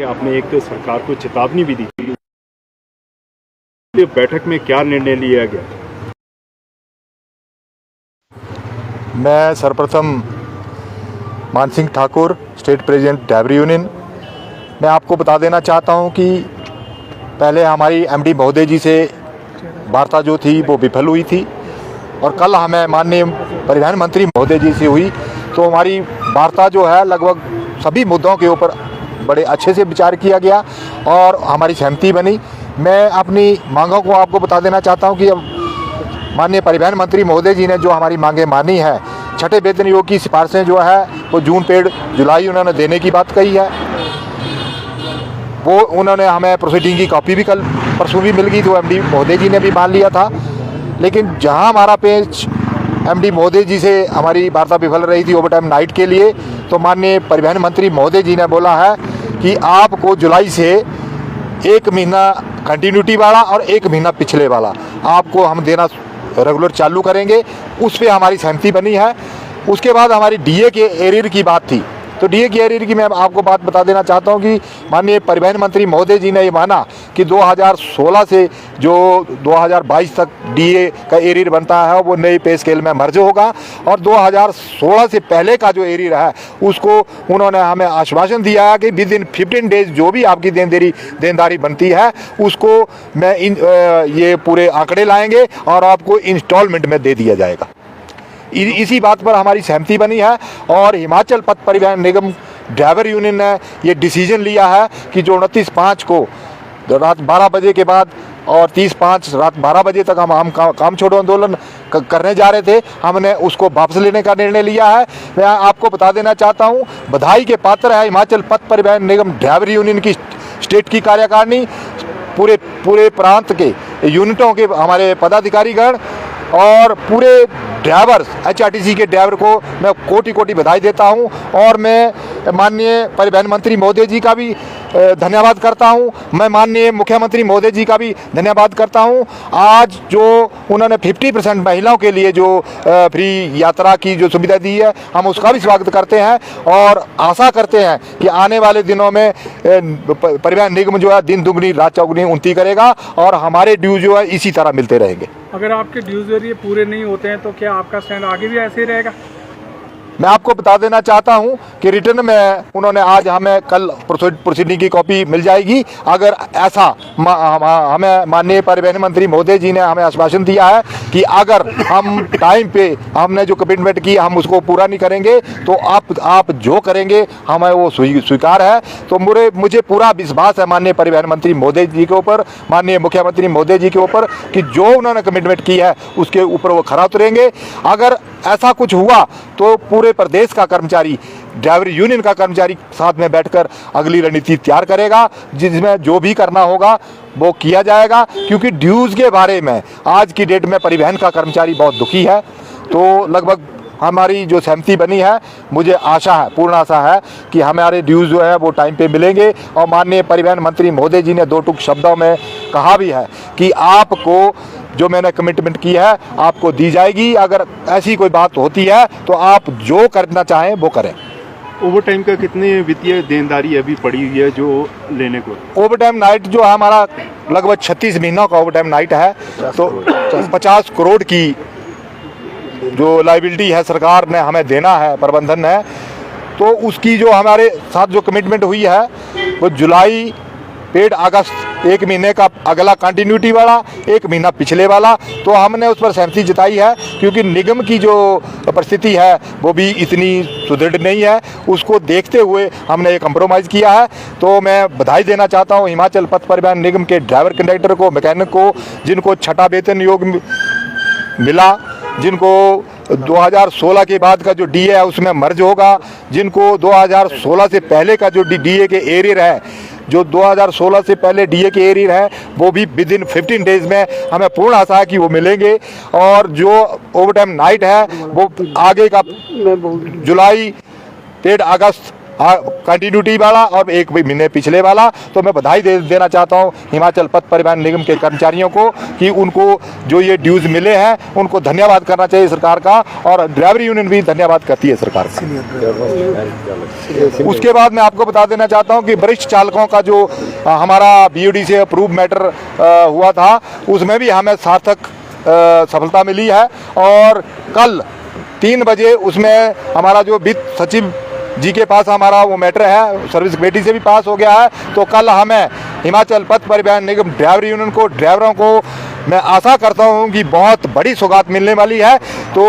आपने एक तो सरकार को चेतावनी भी दी थी, बैठक में क्या निर्णय लिया गया? मैं सर्वप्रथम मान Singh Thakur, state president driver union, मैं आपको बता देना चाहता हूं कि पहले हमारी एमडी महोदय जी से वार्ता जो थी वो विफल हुई थी और कल हमें माननीय परिवहन मंत्री महोदय जी से हुई। तो हमारी वार्ता जो है लगभग सभी मुद्दों के ऊपर बड़े अच्छे से विचार किया गया और हमारी सहमति बनी। मैं अपनी मांगों को आपको बता देना चाहता हूं कि माननीय परिवहन मंत्री महोदय जी ने जो हमारी मांगें मानी है, छठे वेतन आयोग की सिफारिशें जो है वो जून पेड जुलाई उन्होंने देने की बात कही है। वो उन्होंने हमें प्रोसीडिंग की कॉपी भी कल परसों भी मिल गई, तो एमडी महोदय जी ने भी मान लिया था। लेकिन जहां हमारा पेज एमडी महोदय जी से हमारी वार्ता विफल रही थी ओवर टाइम नाइट के लिए, तो माननीय परिवहन मंत्री महोदय जी ने बोला है कि आपको जुलाई से एक महीना कंटिन्यूटी वाला और एक महीना पिछले वाला आपको हम देना रेगुलर चालू करेंगे। उस पर हमारी सहमति बनी है। उसके बाद हमारी डीए के एरियर की बात थी, तो डीए की एरियर की मैं आपको बात बता देना चाहता हूं कि माननीय परिवहन मंत्री महोदय जी ने ये माना कि 2016 से जो 2022 तक डीए का एरियर बनता है वो नई पे स्केल में मर्ज होगा और 2016 से पहले का जो एरियर है उसको उन्होंने हमें आश्वासन दिया है कि विद इन 15 डेज जो भी आपकी देनदारी बनती है उसको मैं ये पूरे आंकड़े लाएंगे और आपको इंस्टॉलमेंट में दे दिया जाएगा। इसी बात पर हमारी सहमति बनी है और हिमाचल पथ परिवहन निगम ड्राइवर यूनियन ने ये डिसीजन लिया है कि जो 29/5 को रात 12 बजे के बाद और 30/5 रात 12 बजे तक हम काम छोड़ो आंदोलन करने जा रहे थे, हमने उसको वापस लेने का निर्णय लिया है। मैं आपको बता देना चाहता हूँ, बधाई के पात्र है हिमाचल पथ परिवहन निगम ड्राइवर यूनियन की स्टेट की कार्यकारिणी, पूरे प्रांत के यूनिटों के हमारे पदाधिकारीगण और पूरे ड्राइवर्स, एचआरटीसी के ड्राइवर को मैं कोटि कोटि बधाई देता हूं और मैं माननीय परिवहन मंत्री महोदय जी का भी धन्यवाद करता हूं। मैं माननीय मुख्यमंत्री महोदय जी का भी धन्यवाद करता हूं। आज जो उन्होंने 50% महिलाओं के लिए जो फ्री यात्रा की जो सुविधा दी है, हम उसका भी स्वागत करते हैं और आशा करते हैं कि आने वाले दिनों में परिवहन निगम जो है दिन दुगनी रात चौगुनी उन्नति करेगा और हमारे ड्यूज जो है इसी तरह मिलते रहेंगे। अगर आपके ड्यूज ये पूरे नहीं होते हैं तो क्या आपका स्टैंड आगे भी ऐसे ही रहेगा? मैं आपको बता देना चाहता हूं कि रिटर्न में उन्होंने आज हमें कल प्रोसीडिंग की कॉपी मिल जाएगी। अगर ऐसा हमें माननीय परिवहन मंत्री महोदय जी ने हमें आश्वासन दिया है कि अगर हम टाइम पे हमने जो कमिटमेंट की हम उसको पूरा नहीं करेंगे तो आप जो करेंगे हमें वो स्वीकार है। तो मुझे पूरा विश्वास है माननीय परिवहन मंत्री महोदय जी के ऊपर, माननीय मुख्यमंत्री महोदय जी के ऊपर कि जो उन्होंने कमिटमेंट की है उसके ऊपर वो खरा उतरेंगे। अगर ऐसा कुछ हुआ तो पूरे प्रदेश का कर्मचारी, ड्राइवर यूनियन का कर्मचारी साथ में बैठकर अगली रणनीति तैयार करेगा, जिसमें जो भी करना होगा वो किया जाएगा। क्योंकि ड्यूज के बारे में आज की डेट में परिवहन का कर्मचारी बहुत दुखी है। तो लगभग हमारी जो सहमति बनी है, मुझे आशा है, पूर्ण आशा है कि हमारे ड्यूज जो है वो टाइम पे मिलेंगे। और माननीय परिवहन मंत्री महोदय जी ने 2 टूक शब्दों में कहा भी है कि आपको जो मैंने कमिटमेंट की है आपको दी जाएगी। अगर ऐसी कोई बात होती है तो आप जो करना चाहें वो करें। ओवर टाइम का कितनी वित्तीय देनदारी अभी पड़ी हुई है जो लेने को? ओवर टाइम नाइट जो है हमारा लगभग 36 महीनों का ओवर टाइम नाइट है, तो 50 करोड़ की जो लायबिलिटी है सरकार ने हमें देना है, प्रबंधन है। तो उसकी जो हमारे साथ जो कमिटमेंट हुई है वो जुलाई पेड अगस्त, एक महीने का अगला कंटिन्यूटी वाला, एक महीना पिछले वाला। तो हमने उस पर सहमति जताई है क्योंकि निगम की जो परिस्थिति है वो भी इतनी सुदृढ़ नहीं है, उसको देखते हुए हमने एक कंप्रोमाइज़ किया है। तो मैं बधाई देना चाहता हूँ हिमाचल पथ परिवहन निगम के ड्राइवर कंडक्टर को, मैकेनिक को, जिनको छठा वेतन आयोग मिला, जिनको 2016 के बाद का जो डीए है उसमें मर्ज होगा, जिनको 2016 से पहले का जो डीए के एरियर है, जो 2016 से पहले डीए के एरियर है वो भी विद इन 15 डेज में हमें पूर्ण आशा है कि वो मिलेंगे। और जो ओवर टाइम नाइट है वो आगे का जुलाई पेड अगस्त कंटिन्यूटी वाला और एक महीने पिछले वाला। तो मैं बधाई देना चाहता हूँ हिमाचल पथ परिवहन निगम के कर्मचारियों को कि उनको जो ये ड्यूज मिले हैं उनको धन्यवाद करना चाहिए सरकार का, और ड्राइवर यूनियन भी धन्यवाद करती है सरकार का। उसके बाद मैं आपको बता देना चाहता हूँ कि वरिष्ठ चालकों का जो हमारा BOD से अप्रूव मैटर हुआ था उसमें भी हमें सार्थक सफलता मिली है, और कल 3 बजे उसमें हमारा जो वित्त सचिव जी के पास हमारा वो मैटर है सर्विस कमेटी से भी पास हो गया है। तो कल हमें हिमाचल पथ परिवहन निगम ड्राइवर यूनियन को, ड्राइवरों को मैं आशा करता हूँ कि बहुत बड़ी सौगात मिलने वाली है। तो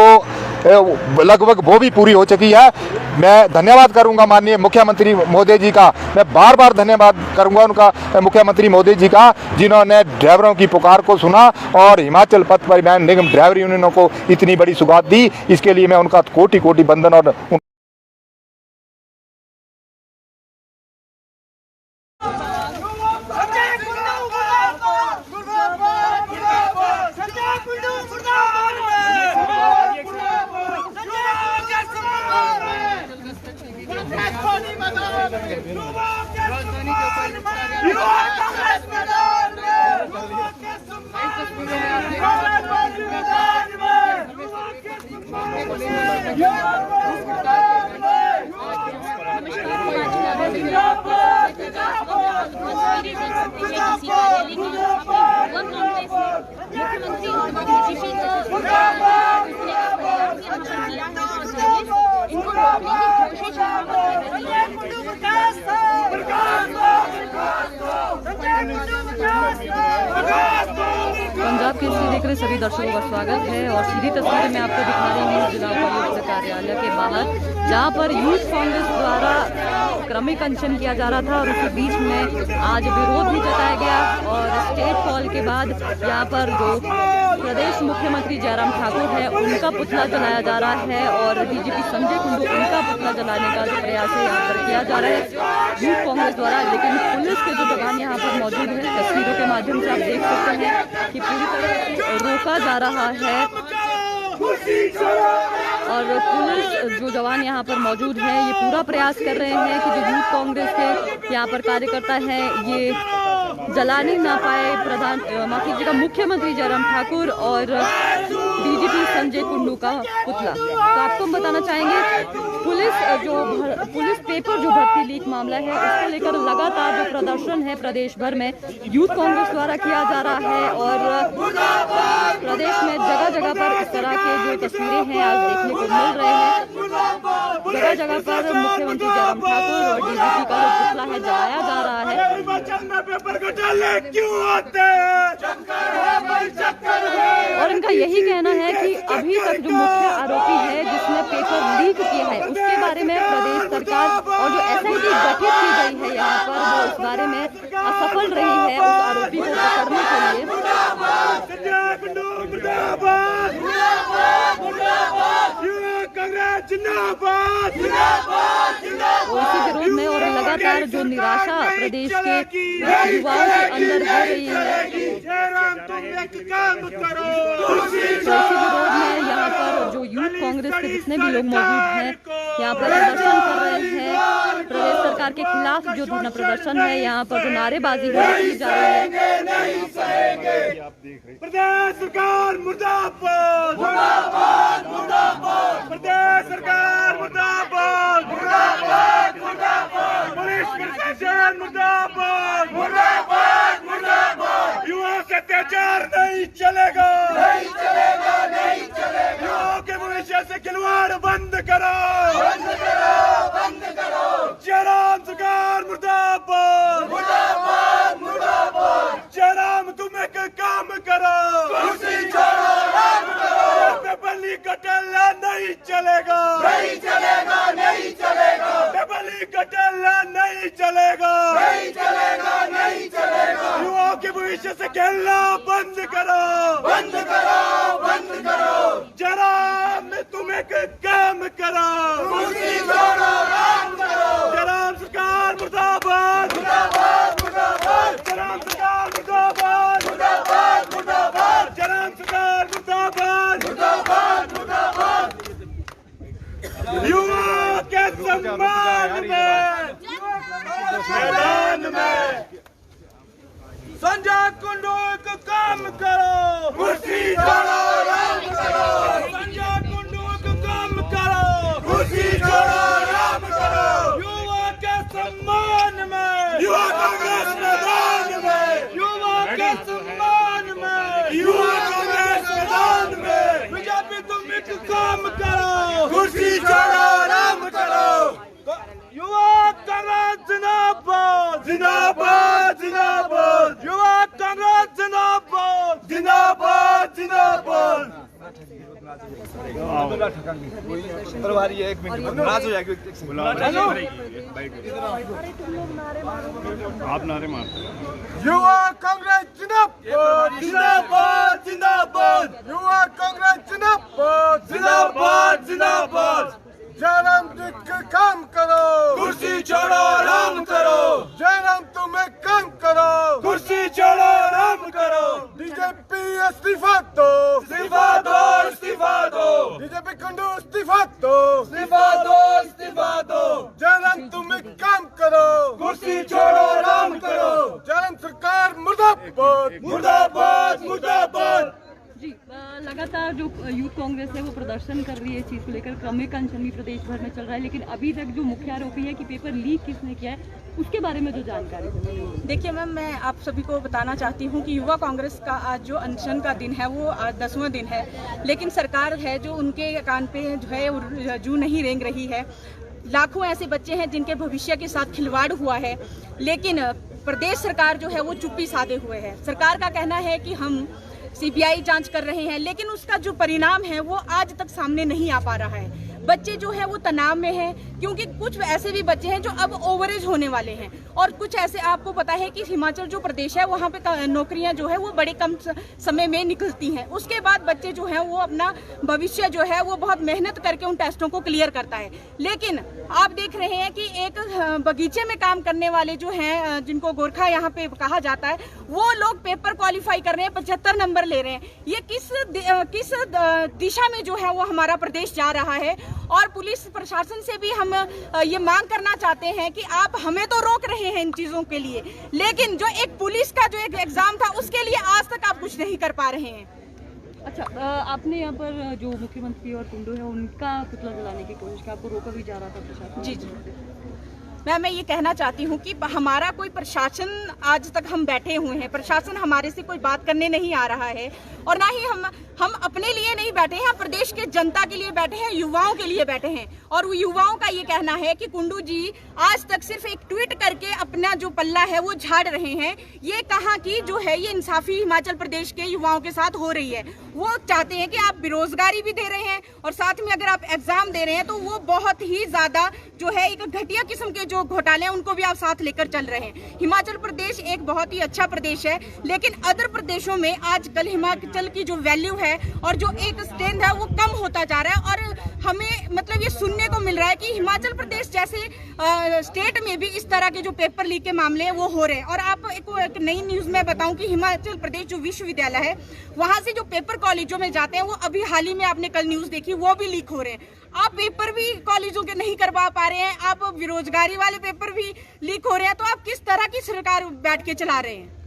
लगभग वो भी पूरी हो चुकी है। मैं धन्यवाद करूंगा माननीय मुख्यमंत्री महोदय जी का, मैं बार बार धन्यवाद करूंगा उनका, मुख्यमंत्री महोदय जी का, जिन्होंने ड्राइवरों की पुकार को सुना और हिमाचल पथ परिवहन निगम ड्राइवर यूनियनों को इतनी बड़ी सौगात दी। इसके लिए मैं उनका कोटि कोटि वंदन और पंजाब केसरी देख रहे सभी दर्शकों का स्वागत है और सीधी तस्वीरें मैं आपको दिखा रही हूँ जिला उपायुक्त कार्यालय के बाहर, जहाँ पर यूथ कांग्रेस द्वारा क्रमिक अनशन किया जा रहा था और उसके बीच में आज विरोध भी जताया गया। और स्टेट कॉल के बाद यहाँ पर जो प्रदेश मुख्यमंत्री जयराम ठाकुर है उनका पुतला जलाया जा रहा है और DGP संजय कुंडू उनका पुतला जलाने का जो प्रयास है यहाँ पर किया जा रहा है यूथ कांग्रेस द्वारा। लेकिन पुलिस के जो जवान यहाँ पर मौजूद है, तस्वीरों के माध्यम से आप देख सकते हैं कि पूरी तरह से रोका जा रहा है और पुलिस जो जवान यहाँ पर मौजूद है ये पूरा प्रयास कर रहे हैं कि जो यूथ कांग्रेस के यहाँ पर कार्यकर्ता हैं ये जलाने ना पाए माफ कीजिएगा मुख्यमंत्री जयराम ठाकुर और DGP संजय कुंडू का पुतला। तो आपको हम बताना चाहेंगे पुलिस पेपर जो भर्ती लीक मामला है उसको लेकर लगातार जो प्रदर्शन है प्रदेश भर में यूथ कांग्रेस द्वारा किया जा रहा है और प्रदेश में जगह जगह पर इस तरह के जो तस्वीरें हैं आज देखने को मिल रहे हैं। जगह जगह पर मुख्यमंत्री जयराम ठाकुर और DGP का जो पुतला है जलाया जा रहा है। और इनका यही कहना है कि अभी तक जो मुख्य आरोपी है जिसने पेपर लीक किया है उसके बारे में प्रदेश सरकार और जो SIT गठित की गई है यहाँ पर वो इस बारे में असफल रही है उस आरोपी को पकड़ने के लिए। और इसी विरोध में और लगातार जो निराशा प्रदेश के युवाओं के अंदर हो रही है, तो इसी विरोध में यहाँ पर जो यूथ कांग्रेस के जितने भी लोग मौजूद हैं यहाँ पर प्रदर्शन कर रहे हैं। प्रदेश सरकार के खिलाफ जो धरना प्रदर्शन है यहाँ पर जो नारेबाजी की जा रही है। प्रदेश सरकार मुर्दाबाद, मुर्दाबाद, मुर्दाबाद, प्रदेश सरकार मुर्दाबाद, मुर्दाबाद, मुर्दाबाद, पुलिस प्रशासन मुर्दाबाद, मुर्दाबाद, मुर्दाबाद, युवाओं से अत्याचार नहीं चलेगा, नहीं चलेगा, नहीं चलेगा, युवाओं के भविष्य से खिलवाड़ बंद करो, बंद करो, बंद करो, जयराम सरकार मुर्दाबाद, मुर्दाबाद, मुर्दाबाद, जयराम तुम एक काम करो, कुर्सी छोड़ो, काम करो, पेपली कटला नहीं चलेगा, नहीं चलेगा, नहीं चलेगा, पेपली कटला नहीं चलेगा, नहीं चलेगा, नहीं चलेगा, युवाओं के भविष्य से खेलना बंद करो, बंद करो, बंद करो, जयराम तुम एक काम करो, कुर्सी छोड़ो, काम करो, जयराम सरकार मुर्दाबाद, मुर्दाबाद, मुर्दाबाद, जयराम सरकार मुर्दाबाद, मुर्दाबाद, मुर्दाबाद, जयराम सरकार मुर्दाबाद, मुर्दाबाद, मुर्दाबाद, युवा के सम्मान में मैदान में संजय कुंडू को काम करो, कुर्सी छोड़ो राम करो। संजय कुंडू को काम करो, कुर्सी छोड़ो राम करो। युवा के सम्मान में, युवा कांग्रेस मैदान में, युवा के सम्मान में, युवा कांग्रेस मैदान में। बीजेपी तुम एक काम करो, कुर्सी छोड़ो राम करो। युवा कांग्रेस जिंदाबाद, जिंदाबाद, जिंदाबाद। युवा कांग्रेस जिंदाबाद, जिंदाबाद, जिंदाबाद। आप नारे मारते युवा कांग्रेस जिंदाबाद, जिंदाबाद, जिंदाबाद। युवा कांग्रेस जिंदाबाद, जिंदाबाद, जिंदाबाद। जयराम जी के काम करो, कुर्सी छोड़ो राम करो। जयराम तुम्हें काम करो, कुर्सी छोड़ो राम करो। बीजेपी इस्तीफा दो, इस्तीफा दो, इस्तीफा दो। बीजेपी कुंडू इस्तीफा दो, इस्तीफा दो, इस्तीफा दो। जयराम तुम्हें काम करो, कुर्सी छोड़ो राम करो। जयराम सरकार मुर्दाबाद, मुर्दाबाद, मुर्दाबाद। जी लगातार जो यूथ कांग्रेस है वो प्रदर्शन कर रही है इस चीज़ को लेकर। क्रमिक अनशन भी प्रदेश भर में चल रहा है, लेकिन अभी तक जो मुख्य आरोपी है कि पेपर लीक किसने किया है उसके बारे में जो जानकारी है। देखिए मैम, मैं आप सभी को बताना चाहती हूँ कि युवा कांग्रेस का आज जो अनशन का दिन है वो आज 10वां दिन है, लेकिन सरकार है जो उनके कान पे जो है जू नहीं रेंग रही है। लाखों ऐसे बच्चे हैं जिनके भविष्य के साथ खिलवाड़ हुआ है, लेकिन प्रदेश सरकार जो है वो चुप्पी साधे हुए है। सरकार का कहना है कि हम सीबीआई जांच कर रहे हैं, लेकिन उसका जो परिणाम है वो आज तक सामने नहीं आ पा रहा है। बच्चे जो है वो तनाव में हैं, क्योंकि कुछ ऐसे भी बच्चे हैं जो अब ओवरेज होने वाले हैं, और कुछ ऐसे आपको पता है कि हिमाचल जो प्रदेश है वहाँ पे नौकरियाँ जो है वो बड़े कम समय में निकलती हैं। उसके बाद बच्चे जो हैं वो अपना भविष्य जो है वो बहुत मेहनत करके उन टेस्टों को क्लियर करता है। लेकिन आप देख रहे हैं कि एक बगीचे में काम करने वाले जो हैं, जिनको गोरखा यहाँ पे कहा जाता है, वो लोग पेपर क्वालिफाई कर रहे हैं, 75 नंबर ले रहे हैं। ये किस दिशा में जो है वो हमारा प्रदेश जा रहा है। और पुलिस प्रशासन से भी हम ये मांग करना चाहते हैं कि आप हमें तो रोक रहे हैं इन चीजों के लिए, लेकिन जो एक पुलिस का जो एक एग्जाम था उसके लिए आज तक आप कुछ नहीं कर पा रहे हैं। अच्छा, आपने यहाँ पर जो मुख्यमंत्री और कुंडू है उनका पुतला जलाने की कोशिश की, आपको रोका भी जा रहा था प्रशासन? जी जी, मैं ये कहना चाहती हूँ कि हमारा कोई प्रशासन, आज तक हम बैठे हुए हैं, प्रशासन हमारे से कोई बात करने नहीं आ रहा है, और ना ही हम अपने लिए नहीं बैठे हैं, प्रदेश के जनता के लिए बैठे हैं, युवाओं के लिए बैठे हैं। और वो युवाओं का ये कहना है कि कुंडू जी आज तक सिर्फ एक ट्वीट करके अपना जो पल्ला है वो झाड़ रहे हैं। ये कहा कि जो है ये इंसाफी हिमाचल प्रदेश के युवाओं के साथ हो रही है। वो चाहते हैं कि आप बेरोजगारी भी दे रहे हैं और साथ में अगर आप एग्जाम दे रहे हैं तो वो बहुत ही ज्यादा जो है एक घटिया किस्म के जो घोटाले हैं उनको भी आप साथ लेकर चल रहे हैं। हिमाचल प्रदेश एक बहुत ही अच्छा प्रदेश है, लेकिन अदर प्रदेशों में आजकल हिमाचल की जो वैल्यू है और जो एक स्टैंड है वो कम होता जा रहा है। और हमें मतलब ये सुनने को मिल रहा है कि हिमाचल प्रदेश जैसे स्टेट में भी इस तरह के जो पेपर लीक के मामले हैं वो हो रहे हैं। और आप एक नई न्यूज में बताऊं कि हिमाचल प्रदेश जो विश्वविद्यालय है वहां से जो पेपर कॉलेजों में जाते हैं वो अभी हाल ही में आपने कल न्यूज देखी वो भी लीक हो रहे हैं। आप पेपर भी कॉलेजों के नहीं करवा पा रहे हैं, आप बेरोजगारी वाले पेपर भी लीक हो रहे हैं, तो आप किस तरह की सरकार बैठ के चला रहे हैं?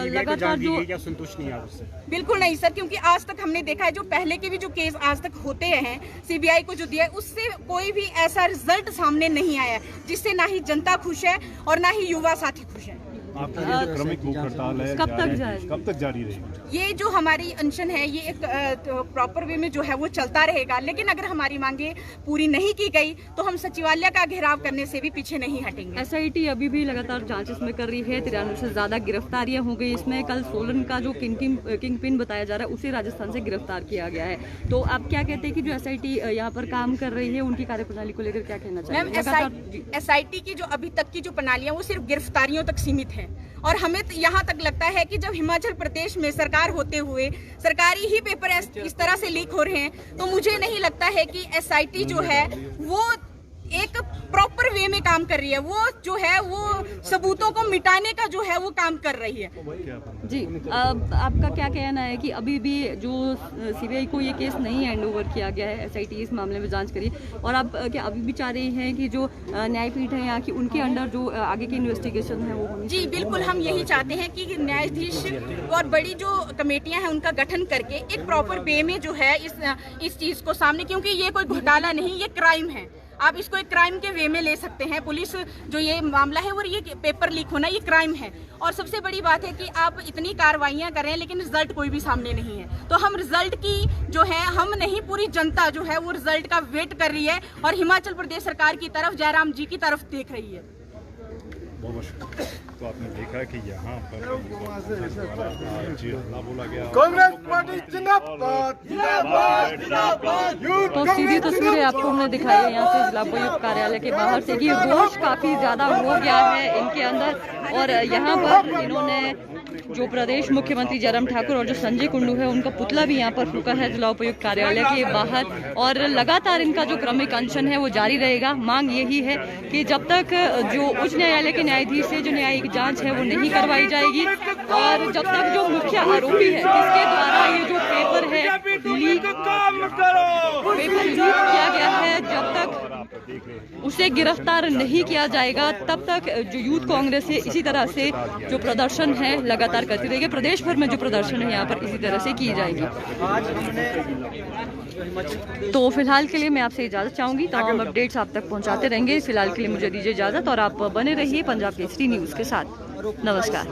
लगातार जो क्या संतुष्ट नहीं है उससे? बिल्कुल नहीं सर, क्योंकि आज तक हमने देखा है जो पहले के भी जो केस आज तक होते हैं सीबीआई को जो दिया है उससे कोई भी ऐसा रिजल्ट सामने नहीं आया जिससे ना ही जनता खुश है और ना ही युवा साथी खुश है। आपका ये जो क्रमिक भूख हड़ताल है कब तक जारी रहेगी? ये जो हमारी अनशन है ये एक प्रॉपर वे में जो है वो चलता रहेगा, लेकिन अगर हमारी मांगे पूरी नहीं की गई तो हम सचिवालय का घेराव करने से भी पीछे नहीं हटेंगे। एसआईटी अभी भी लगातार जांच इसमें कर रही है, 93 से ज्यादा गिरफ्तारियां हो गई इसमें। कल सोलन का जो किंग पिन बताया जा रहा है उसे राजस्थान से गिरफ्तार किया गया है। तो आप क्या कहते हैं कि जो एसआईटी यहाँ पर काम कर रही है उनकी कार्यप्रणाली को लेकर क्या कहना चाहिए? एसआईटी की जो अभी तक की जो प्रणालियां वो सिर्फ गिरफ्तारियों तक सीमित है, और हमें यहाँ तक लगता है कि जब हिमाचल प्रदेश में सरकार होते हुए सरकारी ही पेपर इस तरह से लीक हो रहे हैं तो मुझे नहीं लगता है कि एसआईटी जो है वो एक प्रॉपर वे में काम कर रही है, वो जो है वो सबूतों को मिटाने का जो है वो काम कर रही है। जी, आपका क्या कहना है कि अभी भी जो सीबीआई को ये केस नहीं हैंड ओवर किया गया है, एसआईटी इस मामले में जांच करी, और आप क्या अभी भी चाह रही हैं कि जो न्यायपीठ है यहाँ की उनके अंडर जो आगे की इन्वेस्टिगेशन है वो होनी? जी बिल्कुल, हम यही चाहते हैं कि न्यायाधीश और बड़ी जो कमेटियां हैं उनका गठन करके एक प्रॉपर वे में जो है इस चीज को सामने, क्योंकि ये कोई घोटाला नहीं, ये क्राइम है। आप इसको एक क्राइम के वे में ले सकते हैं। पुलिस जो ये मामला है और ये पेपर लीक होना ये क्राइम है। और सबसे बड़ी बात है कि आप इतनी कार्रवाइयां कर रहे हैं लेकिन रिजल्ट कोई भी सामने नहीं है। तो हम रिजल्ट की जो है, हम नहीं पूरी जनता जो है वो रिजल्ट का वेट कर रही है और हिमाचल प्रदेश सरकार की तरफ, जयराम जी की तरफ देख रही है। तो आपने देखा कि यहाँ पर बोला गया कांग्रेस पार्टी जिंदाबाद जिंदाबाद जिंदाबाद। तो सीधी तस्वीरें आपको हमने दिखाई है यहाँ से जिला उपायुक्त कार्यालय के बाहर से कि रोष काफी ज्यादा हो गया है इनके अंदर, और यहाँ पर इन्होंने जो प्रदेश मुख्यमंत्री जयराम ठाकुर और जो संजय कुंडू है उनका पुतला भी यहाँ पर फूका है जिला उपायुक्त कार्यालय के बाहर, और लगातार इनका जो क्रमिक अनशन है वो जारी रहेगा। मांग यही है कि जब तक जो उच्च न्यायालय के न्यायाधीश से जो न्यायिक जांच है वो नहीं करवाई जाएगी, और जब तक जो मुख्य आरोपी है जिसके द्वारा ये जो पेपर है लीक किया गया है, जब तक उसे गिरफ्तार नहीं किया जाएगा तब तक जो यूथ कांग्रेस है इसी तरह से जो प्रदर्शन है लगातार करती रहेगी। प्रदेश भर में जो प्रदर्शन है यहाँ पर इसी तरह से की जाएगी। तो फिलहाल के लिए मैं आपसे इजाजत चाहूंगी, तमाम अपडेट्स आप तक पहुंचाते रहेंगे। फिलहाल के लिए मुझे दीजिए इजाजत और आप बने रहिए पंजाब केसरी न्यूज के साथ। नमस्कार।